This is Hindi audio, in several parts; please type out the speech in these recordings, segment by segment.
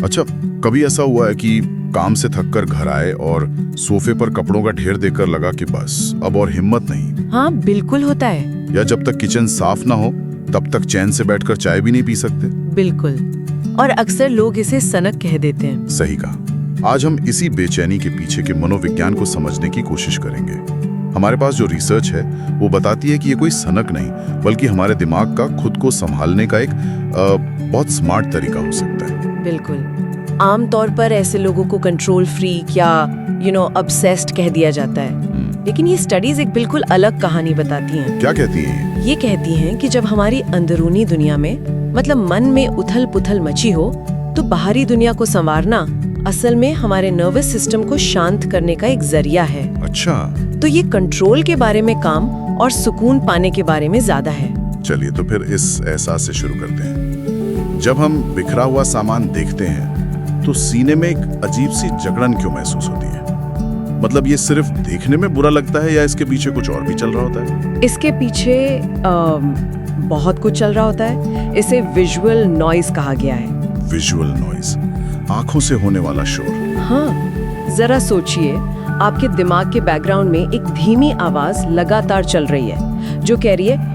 अच्छा, कभी ऐसा हुआ है कि काम से थककर घर आए और सोफे पर कपड़ों का ढेर देखकर लगा कि बस अब और हिम्मत नहीं? हाँ, बिल्कुल होता है। या जब तक किचन साफ ना हो तब तक चैन से बैठकर चाय भी नहीं पी सकते? बिल्कुल। और अक्सर लोग इसे सनक कह देते हैं। सही कहा। आज हम इसी बेचैनी के पीछे के मनोविज्ञान को समझने की कोशिश करेंगे। हमारे पास जो रिसर्च है वो बताती है कि ये कोई सनक नहीं बल्कि हमारे दिमाग का खुद को संभालने का एक बहुत स्मार्ट तरीका हो सकता है। बिल्कुल। आमतौर पर ऐसे लोगों को कंट्रोल फ्रीक या ऑब्सेस्ड कह दिया जाता है। लेकिन ये स्टडीज एक बिल्कुल अलग कहानी बताती हैं। क्या कहती हैं? ये कहती हैं कि जब हमारी अंदरूनी दुनिया में मतलब मन में उथल पुथल मची हो तो बाहरी दुनिया को संवारना असल में हमारे नर्वस सिस्टम को शांत करने का एक जरिया है। अच्छा, तो ये कंट्रोल के बारे में काम और सुकून पाने के बारे में ज्यादा है। चलिए तो फिर इस एहसास से शुरू करते हैं। जब हम बिखरा हुआ सामान देखते हैं तो सीने में एक अजीब सी जकड़न क्यों महसूस होती है? मतलब ये सिर्फ देखने में बुरा लगता है या इसके पीछे कुछ और भी चल रहा होता है? इसके पीछे बहुत कुछ चल रहा होता है। इसे विजुअल नॉइज कहा गया है। विजुअल नॉइज, आंखों से होने वाला शोर। हाँ, जरा सोचिए, आपके दिमाग के बैकग्राउंड में एक धीमी आवाज लगातार चल रही है जो कह रही है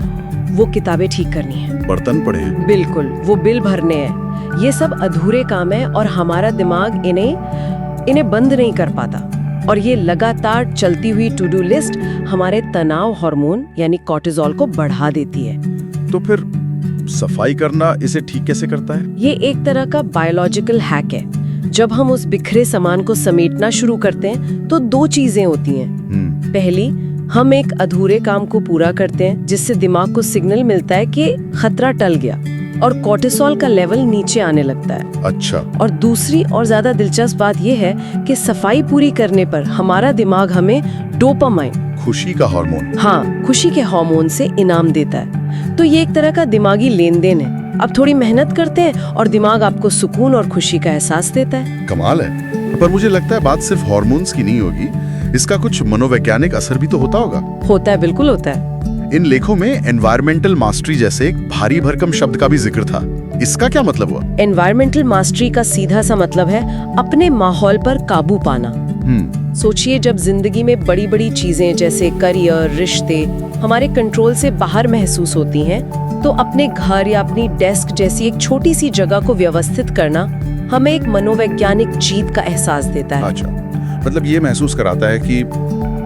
वो किताबें ठीक करनी है, बर्तन पड़े हैं। बिल्कुल, वो बिल भरने हैं। ये सब अधूरे काम है और हमारा दिमाग इन्हें बंद नहीं कर पाता। और ये लगातार चलती हुई टू डू लिस्ट हमारे तनाव हार्मोन यानी कॉर्टिसोल को बढ़ा देती है। तो फिर सफाई करना इसे ठीक कैसे करता है? ये एक तरह का बायोलॉजिकल हैक है। जब हम उस बिखरे सामान को समेटना शुरू करते हैं तो दो चीजें होती हैं। पहली, हम एक अधूरे काम को पूरा करते हैं जिससे दिमाग को सिग्नल मिलता है कि खतरा टल गया और कॉर्टिसोल का लेवल नीचे आने लगता है। अच्छा। और दूसरी और ज्यादा दिलचस्प बात यह है कि सफाई पूरी करने पर हमारा दिमाग हमें डोपामाइन, खुशी का हार्मोन, हाँ, खुशी के हार्मोन से इनाम देता है। तो ये एक तरह का दिमागी लेन देन है। आप थोड़ी मेहनत करते हैं और दिमाग आपको सुकून और खुशी का एहसास देता है। कमाल है। पर मुझे लगता है बात सिर्फ हार्मोन्स की नहीं होगी, इसका कुछ मनोवैज्ञानिक असर भी तो होता होगा। होता है, बिल्कुल होता है। इन लेखों में एनवायरमेंटल मास्टरी जैसे एक भारी भरकम शब्द का भी जिक्र था। इसका क्या मतलब हुआ? एनवायरमेंटल मास्टरी का सीधा सा मतलब है अपने माहौल पर काबू पाना। सोचिए, जब जिंदगी में बड़ी बड़ी चीजें जैसे करियर, रिश्ते हमारे कंट्रोल से बाहर महसूस होती हैं, तो अपने घर या अपनी डेस्क जैसी एक छोटी सी जगह को व्यवस्थित करना हमें एक मनोवैज्ञानिक जीत का एहसास देता है। अच्छा, मतलब ये महसूस कराता है कि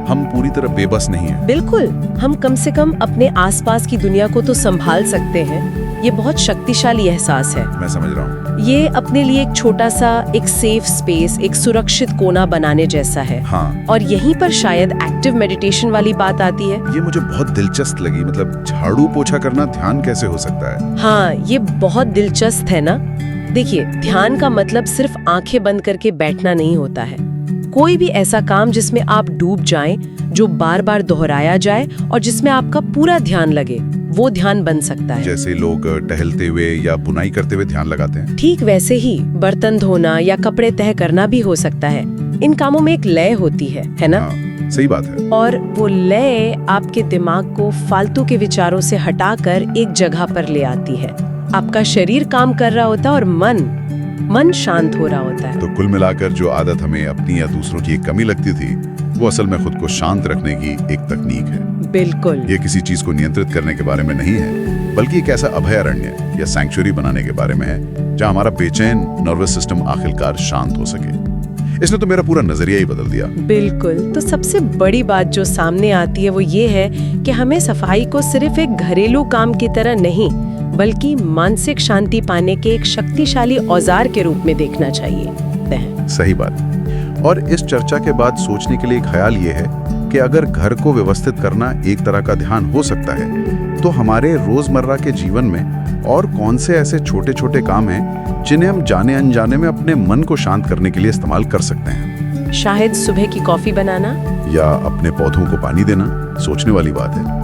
हम पूरी तरह बेबस नहीं हैं। बिल्कुल, हम कम से कम अपने आसपास की दुनिया को तो संभाल सकते हैं। ये बहुत शक्तिशाली एहसास है। मैं समझ रहा हूँ। ये अपने लिए एक छोटा सा एक सेफ स्पेस, एक सुरक्षित कोना बनाने जैसा है। हाँ। और यहीं पर शायद एक्टिव मेडिटेशन वाली बात आती है। ये मुझे बहुत दिलचस्प लगी। मतलब झाड़ू पोछा करना ध्यान कैसे हो सकता है? हाँ, ये बहुत दिलचस्प है ना। देखिए, ध्यान का मतलब सिर्फ आंखें बंद करके बैठना नहीं होता है। कोई भी ऐसा काम जिसमें आप डूब जाएं, जो बार बार दोहराया जाए और जिसमें आपका पूरा ध्यान लगे, वो ध्यान बन सकता है। जैसे लोग टहलते हुए या बुनाई करते हुए ध्यान लगाते हैं। ठीक वैसे ही बर्तन धोना या कपड़े तह करना भी हो सकता है। इन कामों में एक लय होती है ना? हाँ, सही बात है। और वो लय आपके दिमाग को फालतू के विचारों से हटाकर एक जगह पर ले आती है। आपका शरीर काम कर रहा होता है और मन शांत हो रहा होता है। तो कुल मिलाकर जो आदत हमें अपनी या दूसरों की एक कमी लगती थी, वो असल में खुद को शांत रखने की एक तकनीक है। बिल्कुल। ये किसी चीज को नियंत्रित करने के बारे में नहीं है, बल्कि एक ऐसा अभयारण्य या सैंक्चुअरी बनाने के बारे में है जहाँ हमारा बेचैन नर्वस सिस्टम आखिरकार शांत हो सके। इसने तो मेरा पूरा नजरिया ही बदल दिया। बिल्कुल। तो सबसे बड़ी बात जो सामने आती है वो ये है कि हमें सफाई को सिर्फ एक घरेलू काम की तरह नहीं, बल्कि मानसिक शांति पाने के एक शक्तिशाली औजार के रूप में देखना चाहिए। सही बात। और इस चर्चा के बाद सोचने के लिए ख्याल ये है कि अगर घर को व्यवस्थित करना एक तरह का ध्यान हो सकता है, तो हमारे रोजमर्रा के जीवन में और कौन से ऐसे छोटे छोटे काम हैं जिन्हें हम जाने अनजाने में अपने मन को शांत करने के लिए इस्तेमाल कर सकते हैं? शायद सुबह की कॉफी बनाना या अपने पौधों को पानी देना। सोचने वाली बात है।